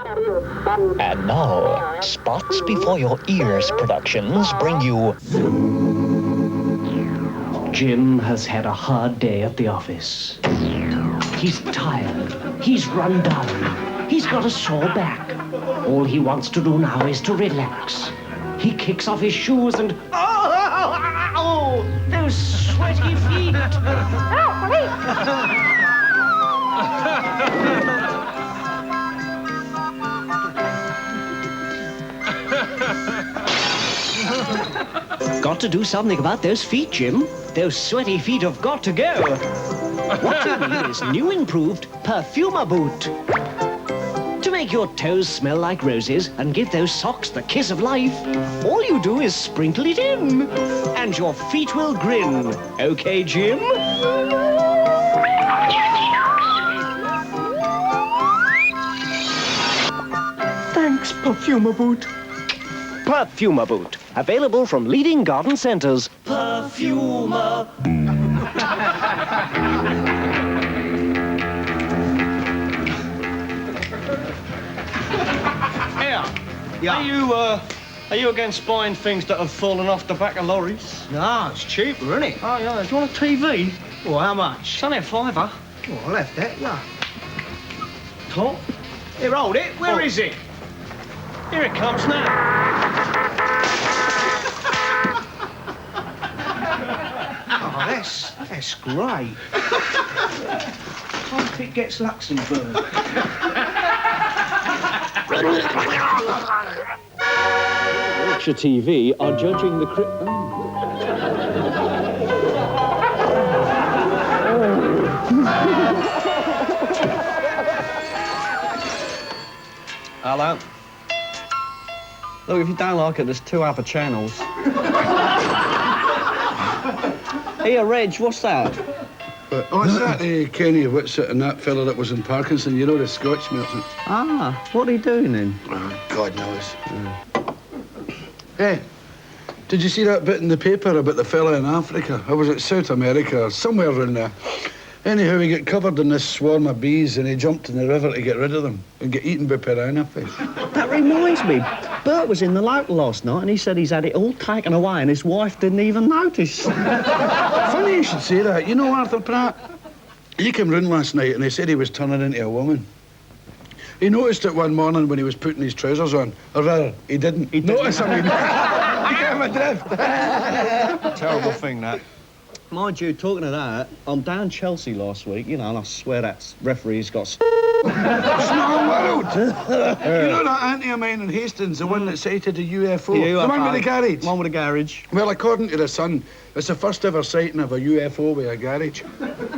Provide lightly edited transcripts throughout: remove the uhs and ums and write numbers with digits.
And now, Spots Before Your Ears Productions bring you... Jim has had a hard day at the office. He's tired. He's run down. He's got a sore back. All he wants to do now is to relax. He kicks off his shoes and... Oh, those sweaty feet! Got to do something about those feet, Jim. Those sweaty feet have got to go. What you need is new improved perfuma boot. To make your toes smell like roses and give those socks the kiss of life, all you do is sprinkle it in, and your feet will grin. Okay, Jim? Thanks, perfuma boot. Perfuma boot. Available from leading garden centers. Perfuma. Yeah. Are you against buying things that have fallen off the back of lorries? No, it's cheaper, isn't it? Oh, yeah. Do you want a TV? Well, how much? It's only a fiver. Well, I left that, yeah. Top? Here, hold it. Where is it? Here it comes now. Oh, that's great. Hope it gets Luxembourg. Yorkshire TV are judging the Hello. Look, if you don't like it, there's 2 other channels. Here, Reg, what's that? What's that, Kenny Whitsett and that fella that was in Parkinson? You know, the Scotch merchant. Ah, what are you doing then? Oh, God knows. Hey, did you see that bit in the paper about the fella in Africa? I was at South America or somewhere around there. Anyhow, he got covered in this swarm of bees and he jumped in the river to get rid of them and get eaten by piranha fish. That reminds me, Bert was in the local last night and he said he's had it all taken away and his wife didn't even notice. Funny you should say that. You know Arthur Pratt? He came round last night and he said he was turning into a woman. He noticed it one morning when he was putting his trousers on. Or rather, he didn't. He noticed him. He came adrift. Terrible thing, that. Mind you, talking of that, I'm down Chelsea last week, you know, and I swear that referee's got... Small world! You know that auntie of mine in Hastings, the one that sighted a UFO? The one with the garage? One with the garage. Well, according to the Sun, it's the first ever sighting of a UFO with a garage.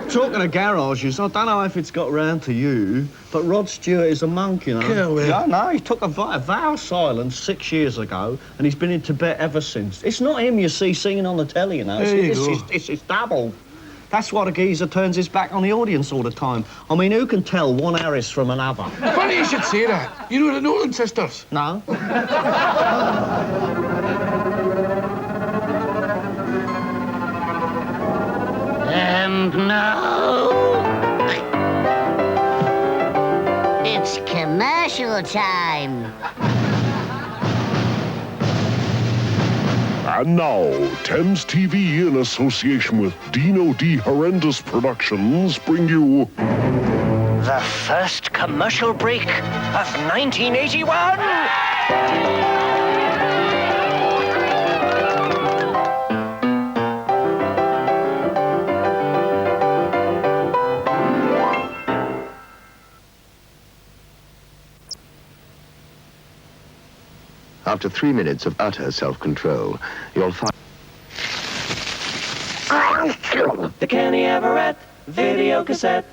Talking of garages, I don't know if it's got round to you, but Rod Stewart is a monk, you know. Yeah, well. Yeah, no, he took a vow of silence 6 years ago, and he's been in Tibet ever since. It's not him you see singing on the telly, you know. It's double. That's why the geezer turns his back on the audience all the time. I mean, who can tell one Harris from another? Funny you should say that. You know the Nolan sisters? No. And now, it's commercial time. And now, Thames TV, in association with Dino D. Horrendous Productions, bring you... The first commercial break of 1981! After 3 minutes of utter self-control, you'll find... The Kenny Everett video cassette.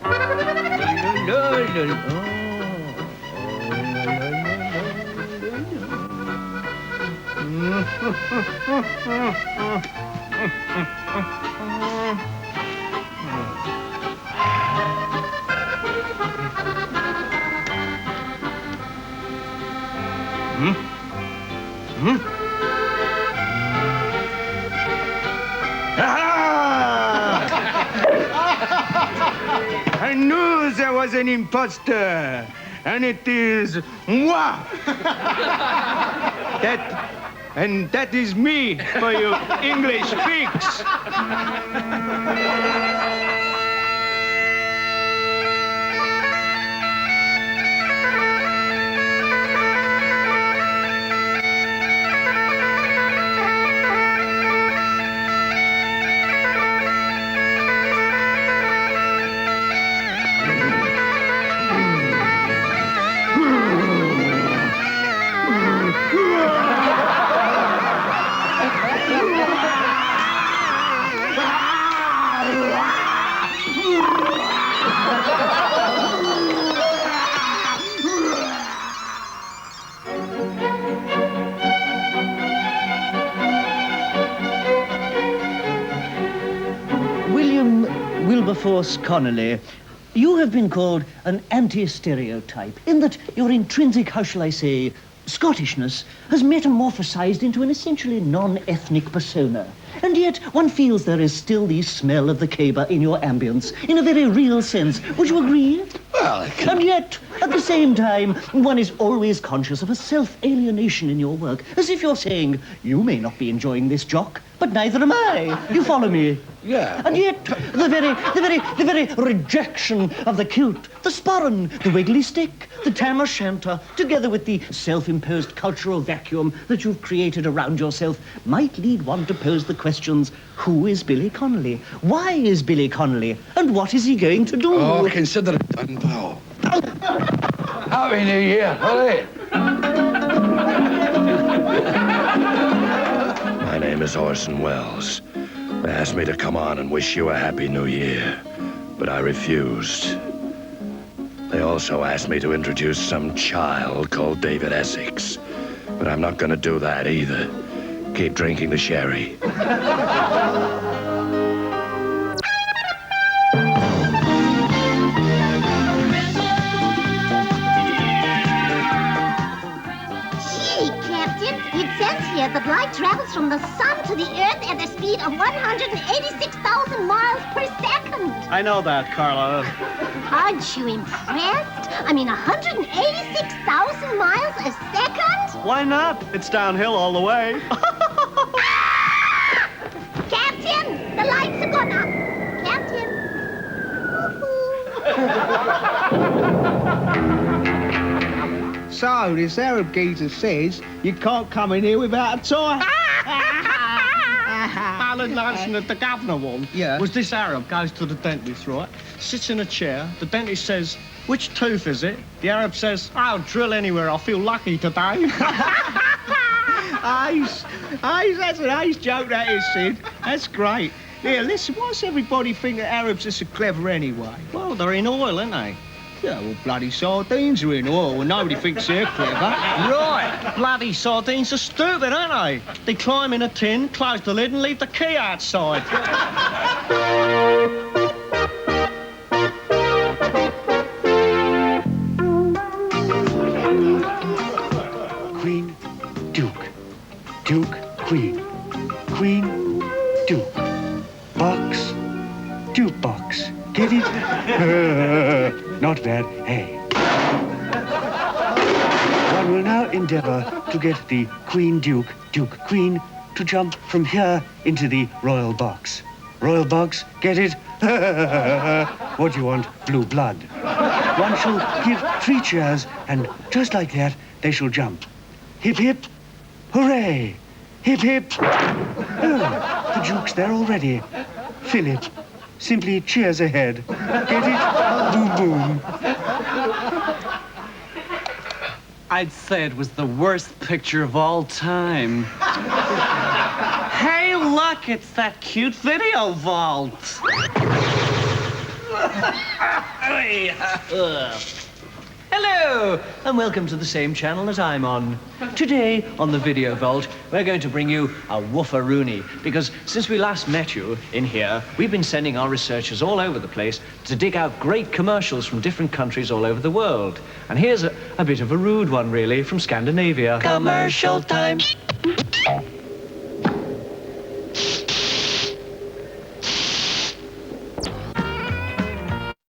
I knew there was an imposter. and it is moi. That is me for you English freaks. Wilberforce Connolly, you have been called an anti-stereotype, in that your intrinsic, how shall I say, Scottishness has metamorphosized into an essentially non-ethnic persona. And yet one feels there is still the smell of the caber in your ambience, in a very real sense. Would you agree? Well, And yet, at the same time, one is always conscious of a self-alienation in your work, as if you're saying, you may not be enjoying this, Jock, but neither am I. You follow me? Yeah. And yet, the very rejection of the kilt, the sporran, the wiggly stick, the tam o' shanter, together with the self-imposed cultural vacuum that you've created around yourself, might lead one to pose the questions, who is Billy Connolly? Why is Billy Connolly? And what is he going to do? Oh, consider it done, pal. Happy New Year, all right? My name is Orson Welles. They asked me to come on and wish you a Happy New Year, but I refused. They also asked me to introduce some child called David Essex, but I'm not gonna do that either. Keep drinking the sherry. The light travels from the sun to the earth at the speed of 186,000 miles per second. I know that, Carlo. Aren't you impressed? I mean, 186,000 miles a second? Why not? It's downhill all the way. Captain, the lights have gone up. Captain. So, this Arab geezer says you can't come in here without a tie. Alan Lunson that the governor one was this Arab goes to the dentist, right? Sits in a chair. The dentist says, which tooth is it? The Arab says, I'll drill anywhere. I feel lucky today. That's an ace joke, that is, Sid. That's great. Yeah, listen, why does everybody think that Arabs are so clever anyway? Well, they're in oil, aren't they? Yeah, well, bloody sardines are in oil and nobody thinks they're clever. Right. Bloody sardines are stupid, aren't they? They climb in a tin, close the lid and leave the key outside. Queen, Duke. Duke, Queen. Queen, Duke. Box, Duke box. Get it? Not bad. Hey. One will now endeavor to get the Queen, Duke, Duke, Queen to jump from here into the royal box. Royal box, get it? What do you want? Blue blood. One shall give 3 cheers, and just like that, they shall jump. Hip, hip, hooray! Hip, hip. Oh, the Duke's there already. Philip, simply cheers ahead. Get it? Boom, boom. I'd say it was the worst picture of all time. Hey, look, it's that cute video vault. Hello, and welcome to the same channel that I'm on. Today, on the Video Vault, we're going to bring you a woofaroony, because since we last met you in here, we've been sending our researchers all over the place to dig out great commercials from different countries all over the world. And here's a bit of a rude one, really, from Scandinavia. Commercial time.